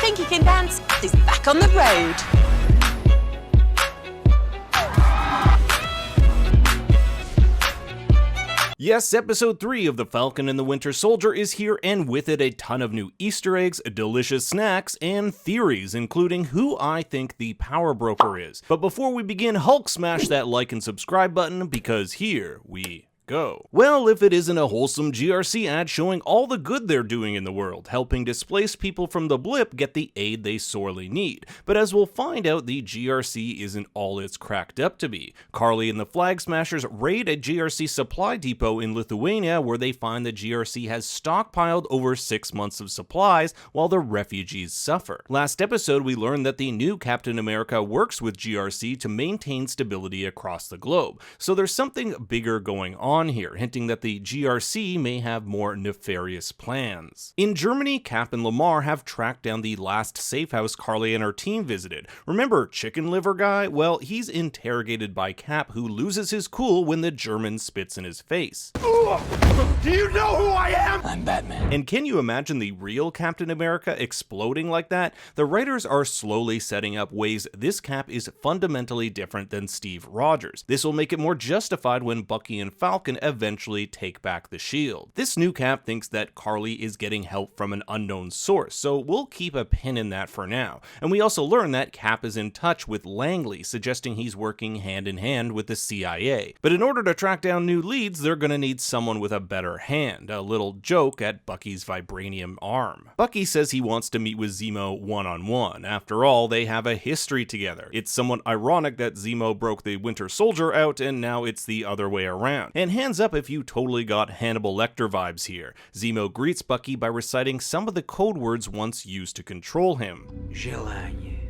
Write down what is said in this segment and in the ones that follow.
think he can dance is back on the road. Yes, episode 3 of The Falcon and the Winter Soldier is here, and with it a ton of new Easter eggs, delicious snacks, and theories, including who I think the power broker is. But before we begin, Hulk smash that like and subscribe button, because here we go. Well, if it isn't a wholesome GRC ad showing all the good they're doing in the world, helping displaced people from the blip get the aid they sorely need. But as we'll find out, the GRC isn't all it's cracked up to be. Carly and the Flag Smashers raid a GRC supply depot in Lithuania, where they find the GRC has stockpiled over 6 months of supplies while the refugees suffer. Last episode, we learned that the new Captain America works with GRC to maintain stability across the globe. So there's something bigger going on here, hinting that the GRC may have more nefarious plans. In Germany, Cap and Lamar have tracked down the last safe house Carly and her team visited. Remember Chicken Liver Guy? Well, he's interrogated by Cap, who loses his cool when the German spits in his face. Do you know who I am? I'm Batman. And can you imagine the real Captain America exploding like that? The writers are slowly setting up ways this Cap is fundamentally different than Steve Rogers. This will make it more justified when Bucky and Falcon eventually take back the shield. This new Cap thinks that Carly is getting help from an unknown source, so we'll keep a pin in that for now. And we also learn that Cap is in touch with Langley, suggesting he's working hand in hand with the CIA. But in order to track down new leads, they're gonna need someone with a better hand, a little joke at Bucky's vibranium arm. Bucky says he wants to meet with Zemo one-on-one. After all, they have a history together. It's somewhat ironic that Zemo broke the Winter Soldier out and now it's the other way around. And hands up if you totally got Hannibal Lecter vibes here. Zemo greets Bucky by reciting some of the code words once used to control him. Желание.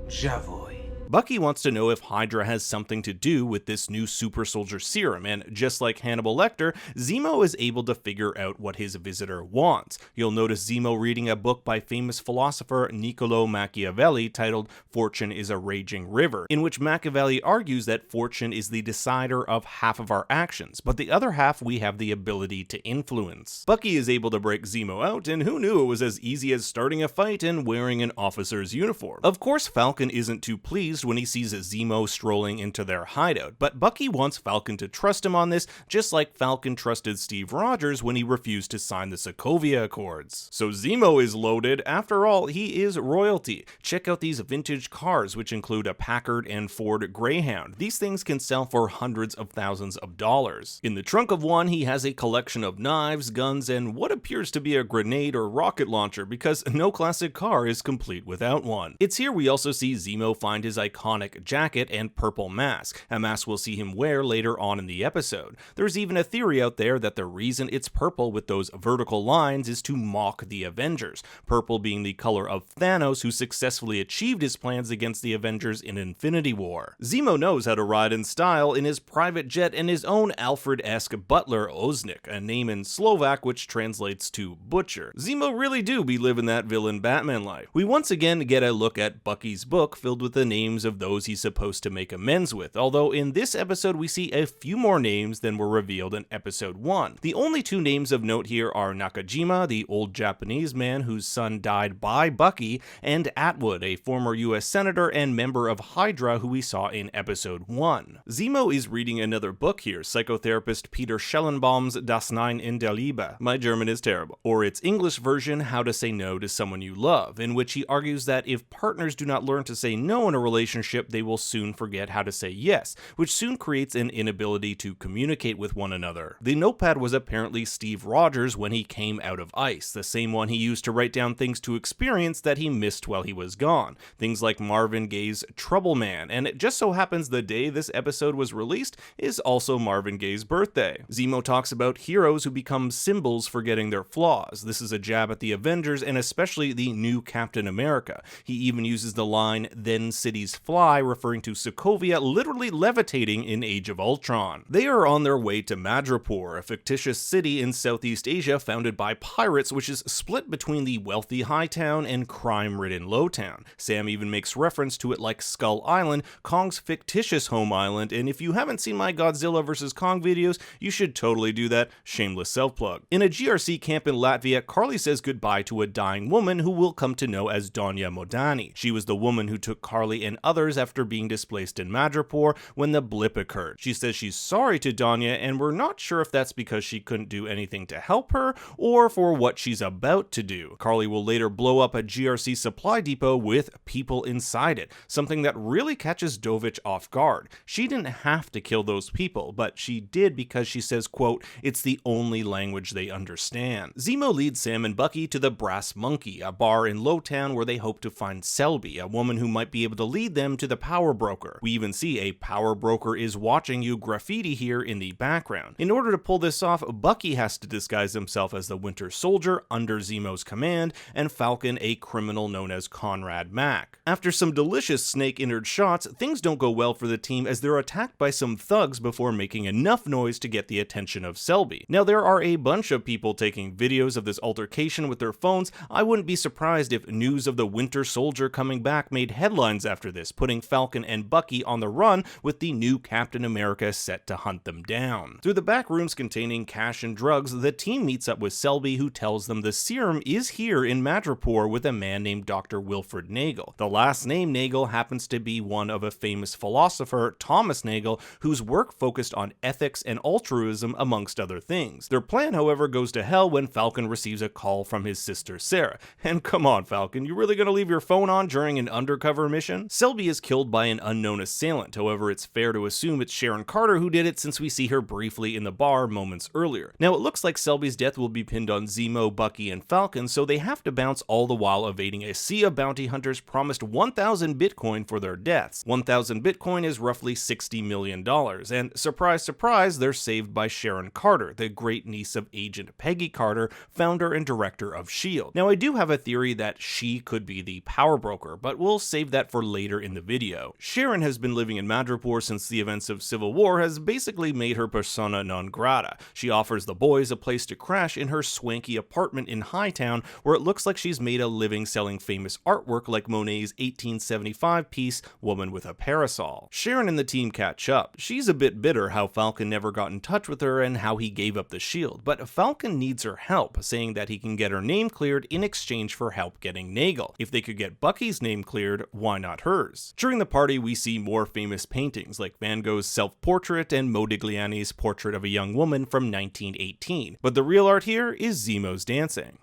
Живой. Bucky wants to know if Hydra has something to do with this new super soldier serum, and just like Hannibal Lecter, Zemo is able to figure out what his visitor wants. You'll notice Zemo reading a book by famous philosopher Niccolo Machiavelli titled Fortune is a Raging River, in which Machiavelli argues that fortune is the decider of half of our actions, but the other half we have the ability to influence. Bucky is able to break Zemo out, and who knew it was as easy as starting a fight and wearing an officer's uniform. Of course, Falcon isn't too pleased when he sees Zemo strolling into their hideout, but Bucky wants Falcon to trust him on this, just like Falcon trusted Steve Rogers when he refused to sign the Sokovia Accords. So Zemo is loaded. After all, he is royalty. Check out these vintage cars, which include a Packard and Ford Greyhound. These things can sell for hundreds of thousands of dollars. In the trunk of one, he has a collection of knives, guns, and what appears to be a grenade or rocket launcher, because no classic car is complete without one. It's here we also see Zemo find his iconic jacket and purple mask, a mask we'll see him wear later on in the episode. There's even a theory out there that the reason it's purple with those vertical lines is to mock the Avengers, purple being the color of Thanos, who successfully achieved his plans against the Avengers in Infinity War. Zemo knows how to ride in style in his private jet and his own Alfred-esque butler Oznik, a name in Slovak which translates to butcher. Zemo really do be living that villain Batman life. We once again get a look at Bucky's book filled with the names of those he's supposed to make amends with, although in this episode we see a few more names than were revealed in episode 1. The only two names of note here are Nakajima, the old Japanese man whose son died by Bucky, and Atwood, a former US senator and member of Hydra who we saw in episode 1. Zemo is reading another book here, psychotherapist Peter Schellenbaum's Das Nein in der Liebe. My German is terrible. Or its English version, How to Say No to Someone You Love, in which he argues that if partners do not learn to say no in a relationship, they will soon forget how to say yes, which soon creates an inability to communicate with one another. The notepad was apparently Steve Rogers when he came out of ice, the same one he used to write down things to experience that he missed while he was gone. Things like Marvin Gaye's Trouble Man, and it just so happens the day this episode was released is also Marvin Gaye's birthday. Zemo talks about heroes who become symbols for getting their flaws. This is a jab at the Avengers and especially the new Captain America. He even uses the line, "Then cities fly, referring to Sokovia literally levitating in Age of Ultron. They are on their way to Madripoor, a fictitious city in Southeast Asia founded by pirates, which is split between the wealthy high town and crime-ridden low town. Sam even makes reference to it like Skull Island, Kong's fictitious home island, and if you haven't seen my Godzilla vs. Kong videos, you should totally do that. Shameless self-plug. In a GRC camp in Latvia, Carly says goodbye to a dying woman who we'll come to know as Donya Modani. She was the woman who took Carly and others after being displaced in Madripoor when the blip occurred. She says she's sorry to Donya, and we're not sure if that's because she couldn't do anything to help her or for what she's about to do. Carly will later blow up a GRC supply depot with people inside it, something that really catches Dovich off guard. She didn't have to kill those people, but she did because she says, quote, "It's the only language they understand." Zemo leads Sam and Bucky to the Brass Monkey, a bar in Lowtown where they hope to find Selby, a woman who might be able to lead them to the Power Broker. We even see a Power Broker is watching you graffiti here in the background. In order to pull this off, Bucky has to disguise himself as the Winter Soldier under Zemo's command, and Falcon a criminal known as Conrad Mack. After some delicious snake-innard shots, things don't go well for the team as they're attacked by some thugs before making enough noise to get the attention of Selby. Now, there are a bunch of people taking videos of this altercation with their phones. I wouldn't be surprised if news of the Winter Soldier coming back made headlines after this, putting Falcon and Bucky on the run with the new Captain America set to hunt them down. Through the back rooms containing cash and drugs, the team meets up with Selby, who tells them the serum is here in Madripoor with a man named Dr. Wilfred Nagel. The last name Nagel happens to be one of a famous philosopher, Thomas Nagel, whose work focused on ethics and altruism amongst other things. Their plan, however, goes to hell when Falcon receives a call from his sister Sarah. And come on, Falcon, you really gonna leave your phone on during an undercover mission? Selby is killed by an unknown assailant. However, it's fair to assume it's Sharon Carter who did it, since we see her briefly in the bar moments earlier. Now, it looks like Selby's death will be pinned on Zemo, Bucky, and Falcon, so they have to bounce all the while evading a sea of bounty hunters promised 1,000 Bitcoin for their deaths. 1,000 Bitcoin is roughly $60 million, and surprise, surprise, they're saved by Sharon Carter, the great niece of Agent Peggy Carter, founder and director of S.H.I.E.L.D. Now, I do have a theory that she could be the Power Broker, but we'll save that for later in the video. Sharon has been living in Madripoor since the events of Civil War has basically made her persona non grata. She offers the boys a place to crash in her swanky apartment in Hightown, where it looks like she's made a living selling famous artwork like Monet's 1875 piece, Woman with a Parasol. Sharon and the team catch up. She's a bit bitter how Falcon never got in touch with her and how he gave up the shield, but Falcon needs her help, saying that he can get her name cleared in exchange for help getting Nagel. If they could get Bucky's name cleared, why not hers? During the party, we see more famous paintings like Van Gogh's self-portrait and Modigliani's portrait of a young woman from 1918, but the real art here is Zemo's dancing.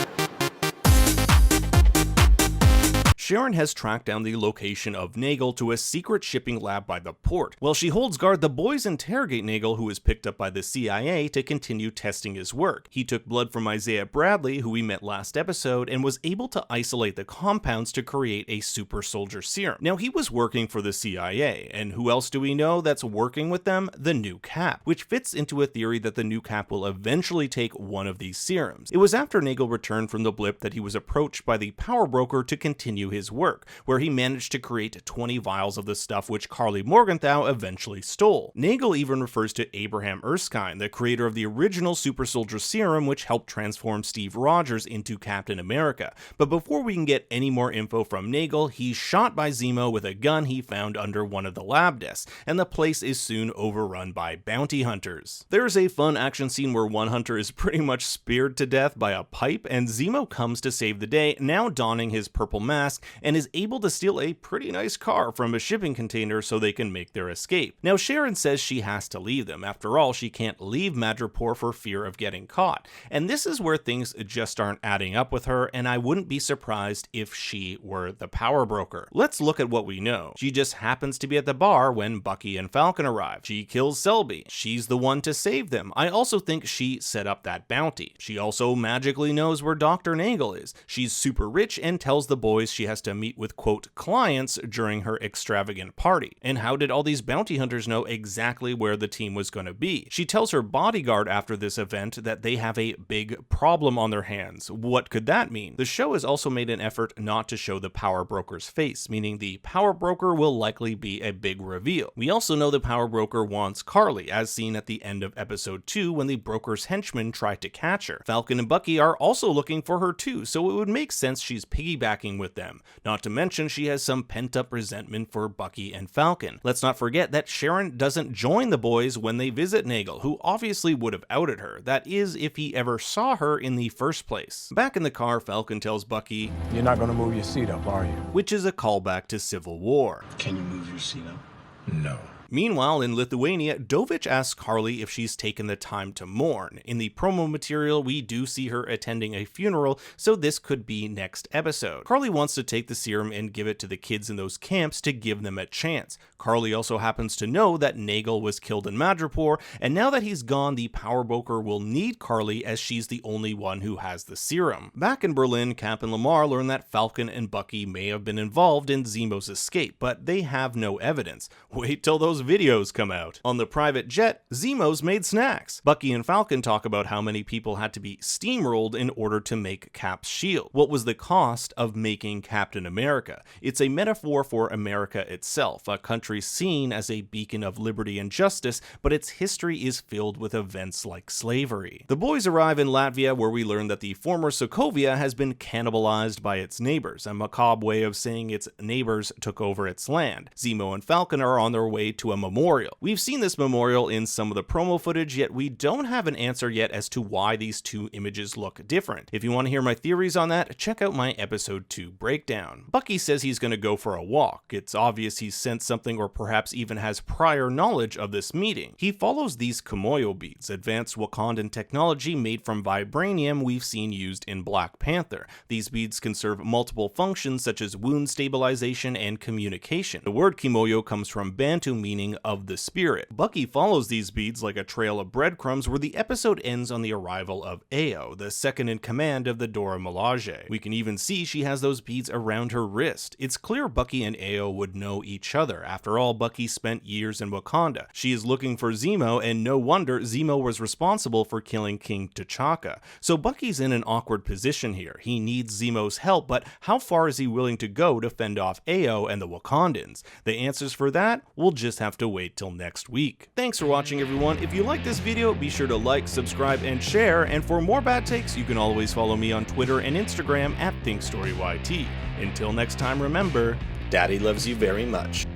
Sharon has tracked down the location of Nagel to a secret shipping lab by the port. While she holds guard, the boys interrogate Nagel, who is picked up by the CIA to continue testing his work. He took blood from Isaiah Bradley, who we met last episode, and was able to isolate the compounds to create a super soldier serum. Now, he was working for the CIA, and who else do we know that's working with them? The new Cap, which fits into a theory that the new Cap will eventually take one of these serums. It was after Nagel returned from the blip that he was approached by the Power Broker to continue his work, where he managed to create 20 vials of the stuff which Carly Morgenthau eventually stole. Nagel even refers to Abraham Erskine, the creator of the original super soldier serum which helped transform Steve Rogers into Captain America. But before we can get any more info from Nagel, he's shot by Zemo with a gun he found under one of the lab desks, and the place is soon overrun by bounty hunters. There's a fun action scene where one hunter is pretty much speared to death by a pipe, and Zemo comes to save the day, now donning his purple mask, and is able to steal a pretty nice car from a shipping container so they can make their escape. Now, Sharon says she has to leave them. After all, she can't leave Madripoor for fear of getting caught. And this is where things just aren't adding up with her, and I wouldn't be surprised if she were the Power Broker. Let's look at what we know. She just happens to be at the bar when Bucky and Falcon arrive. She kills Selby. She's the one to save them. I also think she set up that bounty. She also magically knows where Dr. Nagel is. She's super rich and tells the boys she has has to meet with, quote, clients during her extravagant party. And how did all these bounty hunters know exactly where the team was going to be? She tells her bodyguard after this event that they have a big problem on their hands. What could that mean? The show has also made an effort not to show the power broker's face, meaning the power broker will likely be a big reveal. We also know the power broker wants Carly, as seen at the end of episode 2 when the broker's henchmen tried to catch her. Falcon and Bucky are also looking for her too, so it would make sense she's piggybacking with them. Not to mention she has some pent-up resentment for Bucky and Falcon. Let's not forget that Sharon doesn't join the boys when they visit Nagel, who obviously would have outed her. That is, if he ever saw her in the first place. Back in the car, Falcon tells Bucky, "You're not gonna move your seat up, are you?" which is a callback to Civil War. "Can you move your seat up?" "No." Meanwhile, in Lithuania, Dovich asks Carly if she's taken the time to mourn. In the promo material, we do see her attending a funeral, so this could be next episode. Carly wants to take the serum and give it to the kids in those camps to give them a chance. Carly also happens to know that Nagel was killed in Madripoor, and now that he's gone, the power broker will need Carly as she's the only one who has the serum. Back in Berlin, Cap and Lamar learn that Falcon and Bucky may have been involved in Zemo's escape, but they have no evidence. Wait till those videos come out. On the private jet, Zemo's made snacks. Bucky and Falcon talk about how many people had to be steamrolled in order to make Cap's shield. What was the cost of making Captain America? It's a metaphor for America itself, a country seen as a beacon of liberty and justice, but its history is filled with events like slavery. The boys arrive in Latvia, where we learn that the former Sokovia has been cannibalized by its neighbors, a macabre way of saying its neighbors took over its land. Zemo and Falcon are on their way to a memorial. We've seen this memorial in some of the promo footage, yet we don't have an answer yet as to why these two images look different. If you want to hear my theories on that, check out my episode 2 breakdown. Bucky says he's going to go for a walk. It's obvious he's sensed something or perhaps even has prior knowledge of this meeting. He follows these Kimoyo beads, advanced Wakandan technology made from vibranium we've seen used in Black Panther. These beads can serve multiple functions such as wound stabilization and communication. The word Kimoyo comes from Bantu meaning of the spirit. Bucky follows these beads like a trail of breadcrumbs, where the episode ends on the arrival of Ao, the second in command of the Dora Milaje. We can even see she has those beads around her wrist. It's clear Bucky and Ao would know each other. After all, Bucky spent years in Wakanda. She is looking for Zemo, and no wonder Zemo was responsible for killing King T'Chaka. So Bucky's in an awkward position here. He needs Zemo's help, but how far is he willing to go to fend off Ao and the Wakandans? The answers for that, we'll just have to wait till next week. Thanks for watching, everyone. If you like this video, be sure to like, subscribe, and share. And for more bad takes, you can always follow me on Twitter and Instagram at ThinkStoryYT. Until next time, remember, Daddy loves you very much.